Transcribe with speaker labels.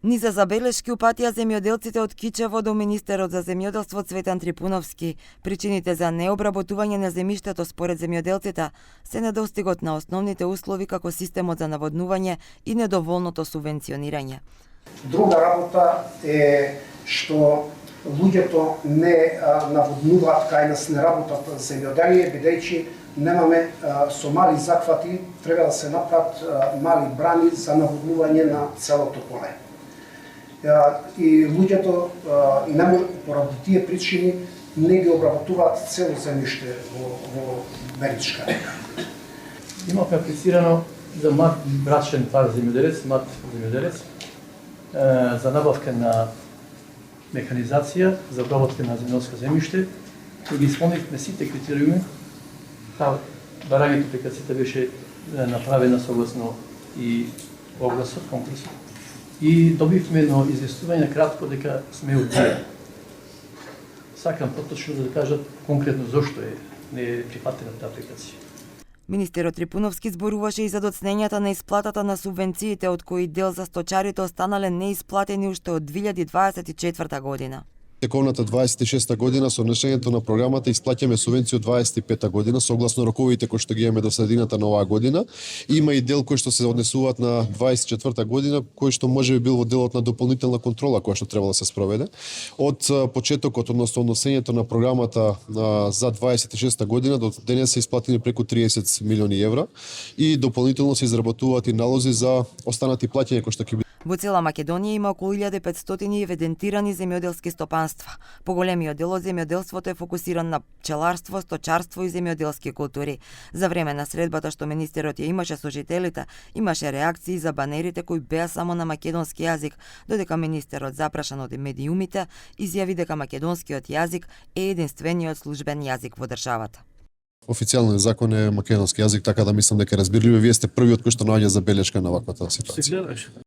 Speaker 1: Низа забелешки упатија земјоделците од Кичево до министерот за земјоделство Цветан Трипуновски. Причините за необработување на земјиштето според земјоделците се недостигот на основните услови како системот за наводнување и недоволното субвенционирање.
Speaker 2: Друга работа е што луѓето не наводнуваат, кај нас не работат земјоделие, бидејќи немаме со мали захвати, треба да се направат мали брани за наводнување на целото поле. И луѓето не може, поради тие причини не ги обработуваат цело земјиште во Веричка река.
Speaker 3: Имавме аплицирано за млад брачен пар земјоделец, за набавка на механизација, за обработка на земјоделско земјиште, кој ги исполнивме сите критериуми. Барањето апликацијата беше направена согласно и огласот, конкурсот. И добивме едно известување кратко дека сме одбиени. Сакам поточно да кажат конкретно зошто не е прифатена таа апликација.
Speaker 1: Министерот Трипуновски зборуваше и за доцнењата на исплатата на субвенциите, од кои дел за сточарите останале неисплатени уште од 2024 година.
Speaker 4: Тековната 26 година со внесењето на програмата исплаќаме субвенција од 25 година согласно роковите кои што ги имаме до средината на оваа година. Има и дел кои што се однесуваат на 24 година, кој што можеби бил во делот на дополнителна контрола која што требало да се спроведе. Од почетокот, односно однесењето на програмата за 26 година до денес се исплатени преку 30 милиони евра и дополнително се изработуваат и налози за останати плаќања кои што ќе
Speaker 1: Во цела Македонија има околу 1500 евидентирани земјоделски стопанства. Поголемиот дел од земјоделството е фокусиран на пчеларство, сточарство и земјоделски култури. За време на средбата што министерот ја имаше со жителите, имаше реакции за банерите кои беа само на македонски јазик, додека министерот, запрашан од медиумите, изјави дека македонскиот јазик е единствениот службен јазик во државата.
Speaker 4: Официјалниот закон е македонски јазик, така да мислам дека разбирливо. Вие сте првиот кој што наоѓа забелешка на ваквата ситуација.